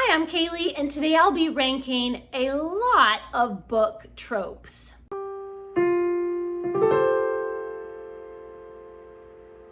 Hi, I'm Kaylee, and today I'll be ranking a lot of book tropes.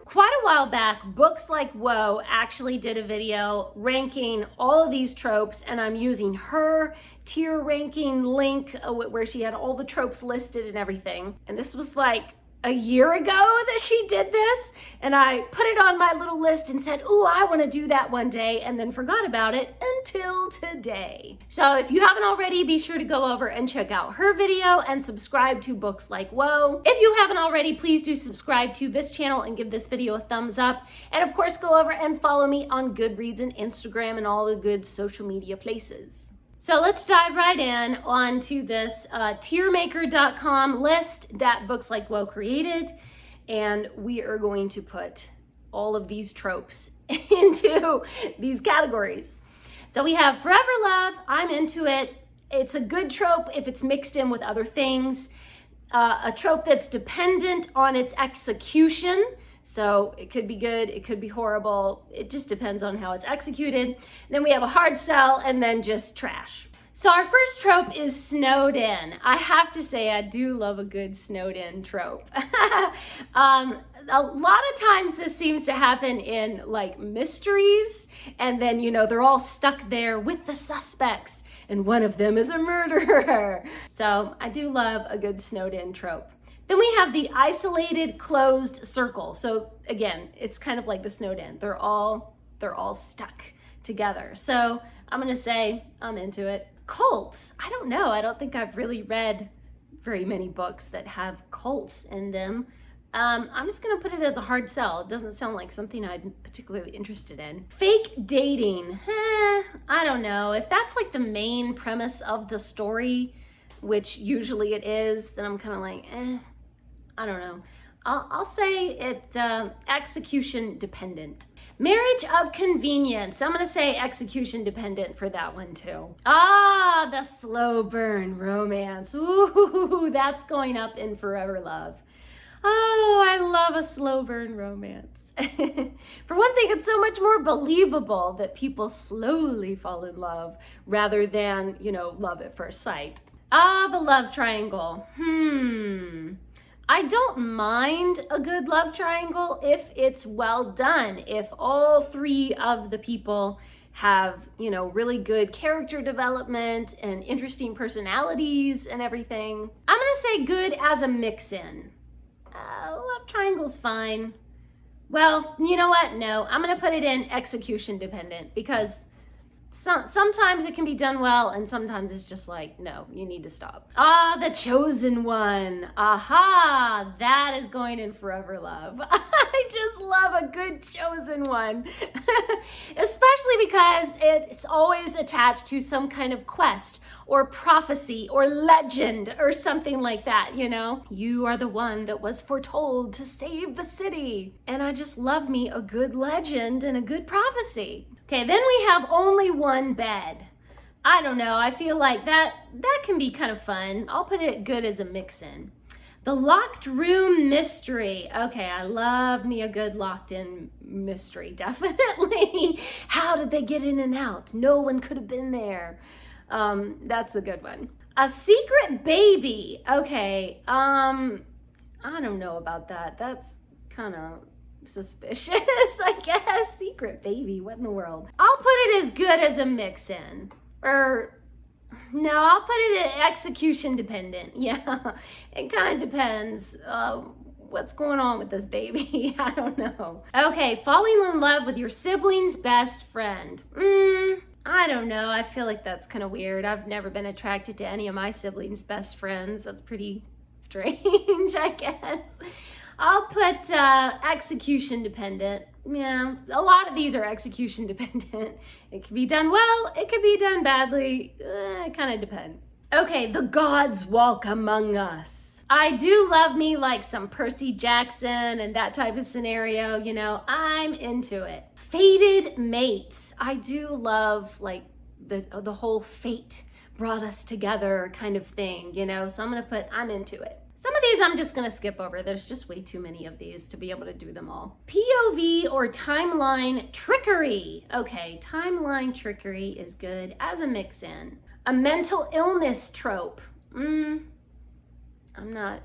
Quite a while back, Books Like Whoa actually did a video ranking all of these tropes, and I'm using her tier ranking link where she had all the tropes listed and everything. And this was like a year ago that she did this, and I put it on my little list and said, ooh, I want to do that one day, and then forgot about it until today. So if you haven't already, be sure to go over and check out her video and subscribe to Books Like Whoa. If you haven't already, please do subscribe to this channel and give this video a thumbs up. And of course, go over and follow me on Goodreads and Instagram and all the good social media places. So let's dive right in onto this tiermaker.com list that Books Like Whoa created, and we are going to put all of these tropes into these categories. So we have Forever Love, I'm into it. It's a good trope if it's mixed in with other things. A trope that's dependent on its execution. So it could be good, it could be horrible. It just depends on how it's executed. Then we have a hard sell and then just trash. So our first trope is snowed in. I have to say, I do love a good snowed in trope. A lot of times this seems to happen in like mysteries, and then, you know, they're all stuck there with the suspects and one of them is a murderer. So I do love a good snowed in trope. Then we have the isolated closed circle. So again, it's kind of like the snowed in. They're all stuck together. So I'm gonna say I'm into it. Cults, I don't know. I don't think I've really read very many books that have cults in them. I'm just gonna put it as a hard sell. It doesn't sound like something I'm particularly interested in. Fake dating, I don't know. If that's like the main premise of the story, which usually it is, then I'm kind of like, I don't know. I'll say it's execution dependent. Marriage of convenience. I'm gonna say execution dependent for that one too. Ah, the slow burn romance. Ooh, that's going up in Forever Love. Oh, I love a slow burn romance. For one thing, it's so much more believable that people slowly fall in love rather than, you know, love at first sight. Ah, the love triangle. I don't mind a good love triangle if it's well done. If all three of the people have, you know, really good character development and interesting personalities and everything. I'm gonna say good as a mix-in. Love triangle's fine. Well, you know what? No, I'm gonna put it in execution dependent because sometimes it can be done well and sometimes it's just like, no, you need to stop. Ah, the chosen one. Aha, that is going in Forever Love. I just love a good chosen one. Especially because it's always attached to some kind of quest or prophecy or legend or something like that, you know? You are the one that was foretold to save the city. And I just love me a good legend and a good prophecy. Okay, then we have only one bed. I don't know, I feel like that can be kind of fun. I'll put it good as a mix-in. The locked room mystery. Okay, I love me a good locked in mystery, definitely. How did they get in and out? No one could have been there. That's a good one. A secret baby. Okay, I don't know about that. That's kind of suspicious, I guess. Secret baby, what in the world? I'll put it as good as a mix-in. Or, no, I'll put it in execution dependent. Yeah, it kind of depends what's going on with this baby. I don't know. Okay, falling in love with your sibling's best friend. I don't know. I feel like that's kind of weird. I've never been attracted to any of my siblings' best friends. That's pretty strange, I guess. I'll put execution dependent. Yeah, a lot of these are execution dependent. It can be done well, it could be done badly. It kind of depends. Okay, the gods walk among us. I do love me like some Percy Jackson and that type of scenario, you know, I'm into it. Fated mates. I do love like the whole fate brought us together kind of thing, you know, so I'm into it. Some of these I'm just gonna skip over. There's just way too many of these to be able to do them all. POV or timeline trickery. Okay, timeline trickery is good as a mix-in. A mental illness trope. I'm not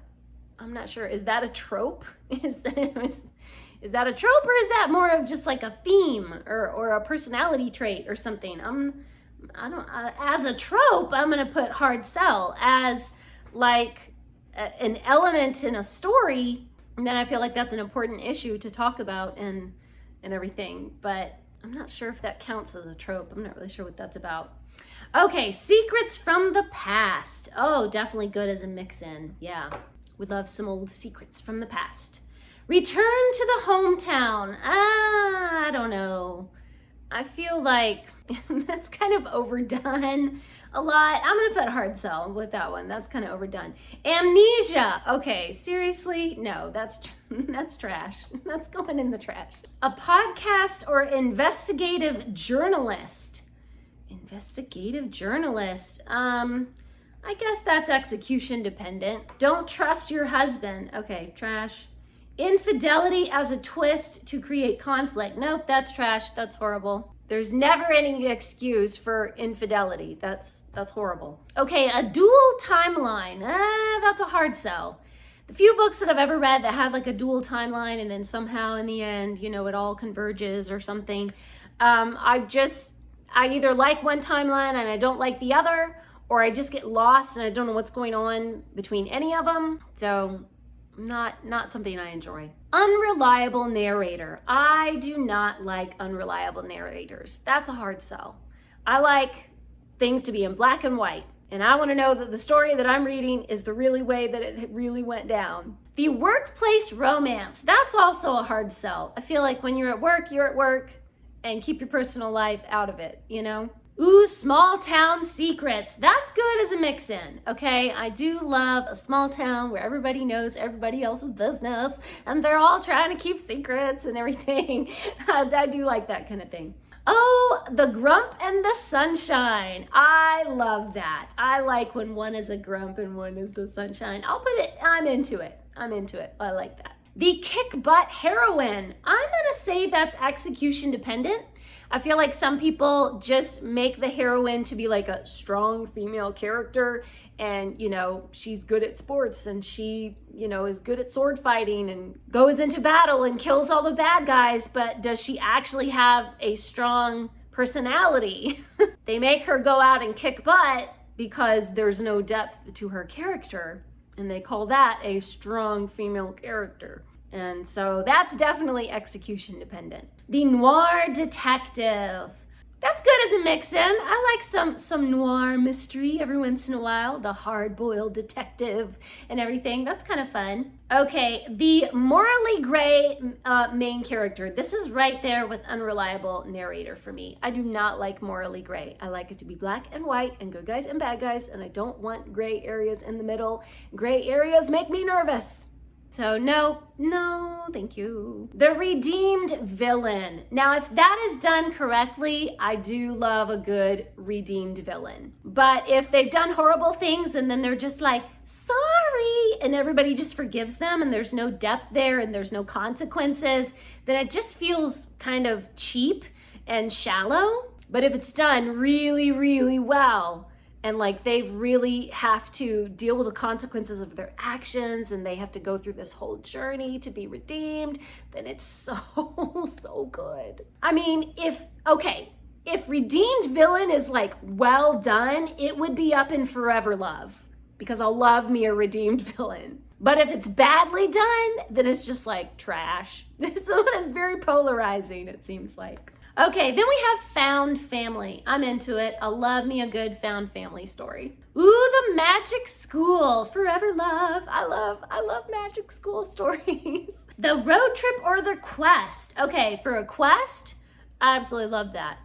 sure. Is that a trope? Is that a trope, or is that more of just like a theme or a personality trait or something? As a trope, I'm gonna put hard sell. As like an element in a story, and then I feel like that's an important issue to talk about and everything, but I'm not sure if that counts as a trope. I'm not really sure what that's about. Okay, secrets from the past. Oh, definitely good as a mix-in. Yeah, we love some old secrets from the past. Return to the hometown. I don't know. I feel like that's kind of overdone a lot. I'm gonna put hard sell with that one. That's kind of overdone. Amnesia. Okay, seriously? No, that's trash. That's going in the trash. A podcast or investigative journalist. Investigative journalist. I guess that's execution dependent. Don't trust your husband. Okay, trash. Infidelity as a twist to create conflict. Nope, that's trash. That's horrible. There's never any excuse for infidelity. That's horrible. Okay, a dual timeline. That's a hard sell. The few books that I've ever read that had like a dual timeline and then somehow in the end, you know, it all converges or something. I either like one timeline and I don't like the other, or I just get lost and I don't know what's going on between any of them. So not something I enjoy. Unreliable narrator. I do not like unreliable narrators. That's a hard sell. I like things to be in black and white, and I want to know that the story that I'm reading is the really way that it really went down. The workplace romance. That's also a hard sell. I feel like when you're at work, and keep your personal life out of it, you know? Ooh, small town secrets. That's good as a mix-in, okay? I do love a small town where everybody knows everybody else's business and they're all trying to keep secrets and everything. I do like that kind of thing. Oh, the grump and the sunshine. I love that. I like when one is a grump and one is the sunshine. I'm into it. I like that. The kick butt heroine. I'm gonna say that's execution dependent. I feel like some people just make the heroine to be like a strong female character and, you know, she's good at sports and she, you know, is good at sword fighting and goes into battle and kills all the bad guys, but does she actually have a strong personality? They make her go out and kick butt because there's no depth to her character, and they call that a strong female character. And so that's definitely execution dependent. The noir detective. That's good as a mix-in. I like some noir mystery every once in a while. The hard-boiled detective and everything. That's kind of fun. Okay, the morally gray main character. This is right there with unreliable narrator for me. I do not like morally gray. I like it to be black and white and good guys and bad guys, and I don't want gray areas in the middle. Gray areas make me nervous. So no, thank you. The redeemed villain. Now, if that is done correctly, I do love a good redeemed villain. But if they've done horrible things and then they're just like, sorry, and everybody just forgives them and there's no depth there and there's no consequences, then it just feels kind of cheap and shallow. But if it's done really, really well, and like they really have to deal with the consequences of their actions and they have to go through this whole journey to be redeemed, then it's so good. I mean, if redeemed villain is like well done, it would be up in Forever Love, because I'll love me a redeemed villain. But if it's badly done, then it's just like trash. This one is very polarizing, it seems like. Okay, then we have found family. I'm into it. I love me a good found family story. Ooh, the magic school. Forever Love. I love magic school stories. The road trip or the quest. Okay, for a quest, I absolutely love that.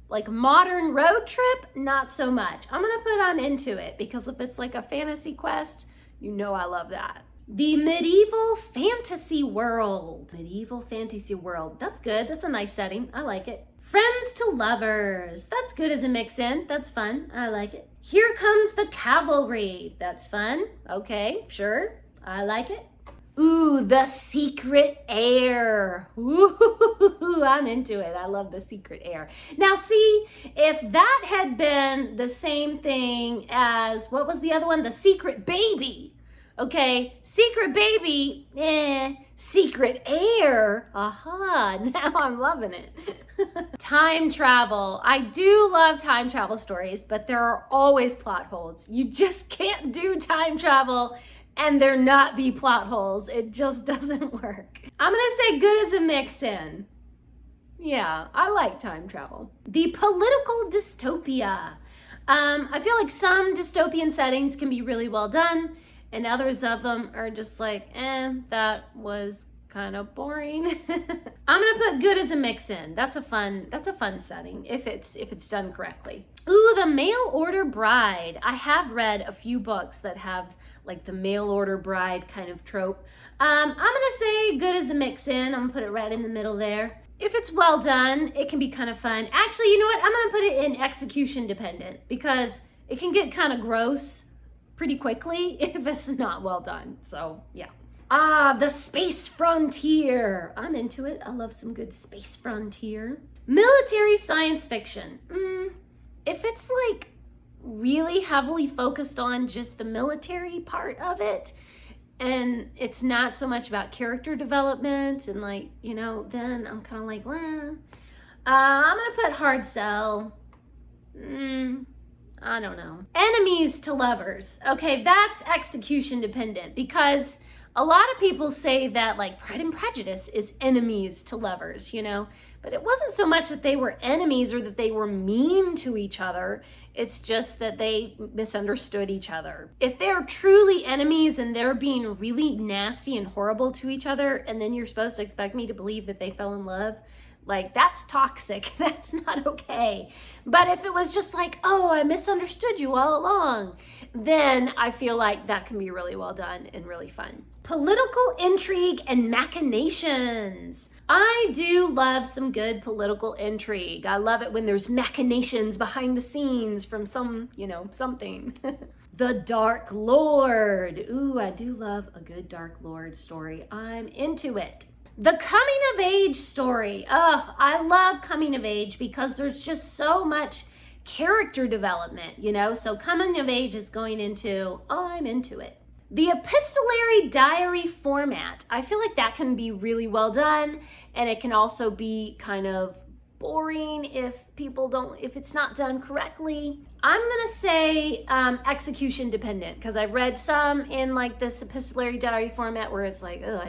Like modern road trip, not so much. I'm gonna put I'm into it, because if it's like a fantasy quest, you know I love that. The medieval fantasy world. Medieval fantasy world. That's good. That's a nice setting. I like it. Friends to lovers. That's good as a mix-in. That's fun. I like it. Here comes the cavalry. That's fun. Okay, sure. I like it. Ooh, the secret heir. Ooh, I'm into it. I love the secret heir. Now see, if that had been the same thing as, what was the other one? The secret baby. Okay, secret baby, secret heir, aha, now I'm loving it. Time travel. I do love time travel stories, but there are always plot holes. You just can't do time travel and there not be plot holes. It just doesn't work. I'm gonna say good as a mix-in. Yeah, I like time travel. The political dystopia. I feel like some dystopian settings can be really well done, and others of them are just like, that was kind of boring. I'm gonna put good as a mix-in. That's a fun setting if it's done correctly. Ooh, the mail order bride. I have read a few books that have like the mail order bride kind of trope. I'm gonna say good as a mix-in. I'm gonna put it right in the middle there. If it's well done, it can be kind of fun. Actually, you know what? I'm gonna put it in execution dependent because it can get kind of gross pretty quickly if it's not well done. So yeah. Ah, the space frontier. I'm into it. I love some good space frontier. Military science fiction. If it's like really heavily focused on just the military part of it, and it's not so much about character development and like, you know, then I'm kind of like, well, I'm gonna put hard sell. I don't know. Enemies to lovers. Okay, that's execution dependent because a lot of people say that like Pride and Prejudice is enemies to lovers, you know, but it wasn't so much that they were enemies or that they were mean to each other. It's just that they misunderstood each other. If they're truly enemies and they're being really nasty and horrible to each other, and then you're supposed to expect me to believe that they fell in love, like that's toxic. That's not okay. But if it was just like, oh, I misunderstood you all along, then I feel like that can be really well done and really fun. Political intrigue and machinations. I do love some good political intrigue. I love it when there's machinations behind the scenes from some, you know, something. The Dark Lord. Ooh, I do love a good Dark Lord story. I'm into it. The coming of age story. Oh, I love coming of age because there's just so much character development, you know? So coming of age is going into, oh, I'm into it. The epistolary diary format. I feel like that can be really well done, and it can also be kind of boring if it's not done correctly. I'm gonna say execution dependent because I've read some in like this epistolary diary format where it's like, oh,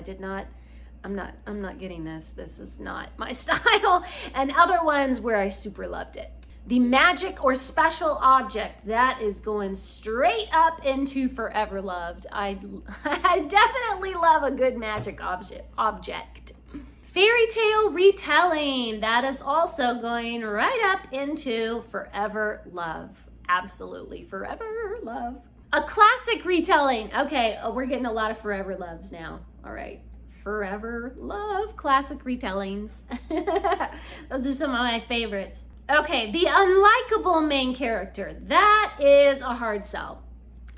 I'm not getting this. This is not my style. And other ones where I super loved it. The magic or special object, that is going straight up into Forever Loved. I definitely love a good magic object. Fairy tale retelling, that is also going right up into Forever Love. Absolutely, Forever Love. A classic retelling. Okay, we're getting a lot of Forever Loves now. All right. Forever Love classic retellings. Those are some of my favorites. Okay, the unlikable main character. That is a hard sell.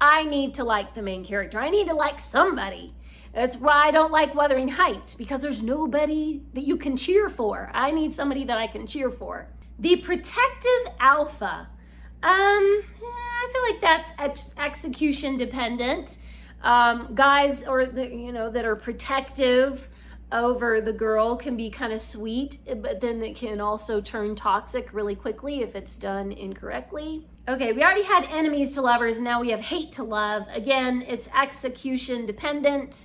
I need to like the main character. I need to like somebody. That's why I don't like Wuthering Heights, because there's nobody that you can cheer for. I need somebody that I can cheer for. The protective alpha. I feel like that's execution dependent. Guys that are protective over the girl can be kind of sweet, but then it can also turn toxic really quickly if it's done incorrectly. Okay, we already had enemies to lovers, now we have hate to love. Again, it's execution dependent.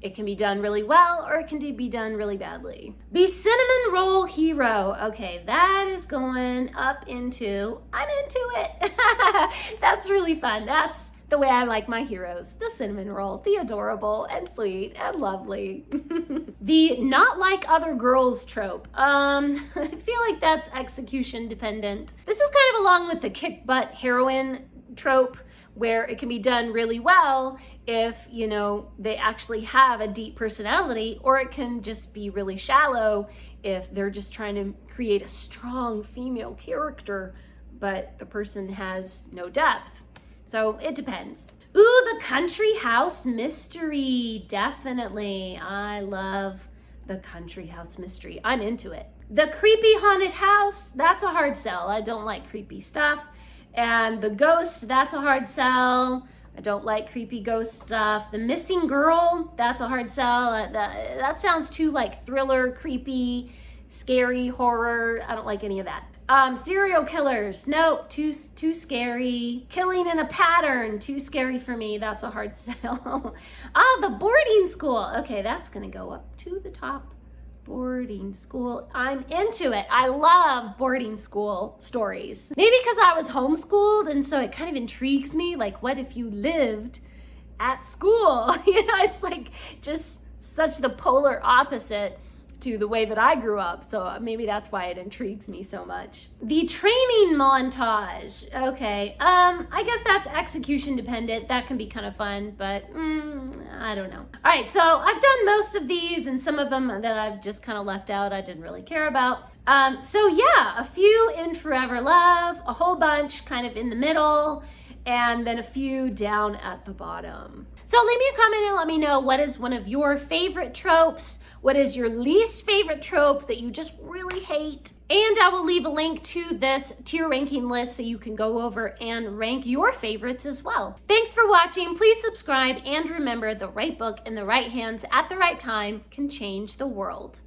It can be done really well or it can be done really badly. The cinnamon roll hero. Okay, that is going up into, I'm into it. That's really fun. That's the way I like my heroes. The cinnamon roll, the adorable and sweet and lovely. The not like other girls trope. I feel like that's execution dependent. This is kind of along with the kick butt heroine trope, where it can be done really well if, you know, they actually have a deep personality, or it can just be really shallow if they're just trying to create a strong female character, but the person has no depth. So it depends. Ooh, the country house mystery. Definitely. I love the country house mystery. I'm into it. The creepy haunted house, that's a hard sell. I don't like creepy stuff. And the ghost, that's a hard sell. I don't like creepy ghost stuff. The missing girl, that's a hard sell. That sounds too like thriller, creepy, scary, horror. I don't like any of that. Serial killers, nope, too scary. Killing in a pattern, too scary for me. That's a hard sell. The boarding school. Okay, that's gonna go up to the top. Boarding school, I'm into it. I love boarding school stories. Maybe because I was homeschooled and so it kind of intrigues me. Like, what if you lived at school? You know, it's like just such the polar opposite to the way that I grew up. So maybe that's why it intrigues me so much. The training montage. Okay, I guess that's execution dependent. That can be kind of fun, but I don't know. All right, so I've done most of these and some of them that I've just kind of left out I didn't really care about. So yeah, a few in Forever Love, a whole bunch kind of in the middle, and then a few down at the bottom. So leave me a comment and let me know what is one of your favorite tropes. What is your least favorite trope that you just really hate? And I will leave a link to this tier ranking list so you can go over and rank your favorites as well. Thanks for watching. Please subscribe and remember, the right book in the right hands at the right time can change the world.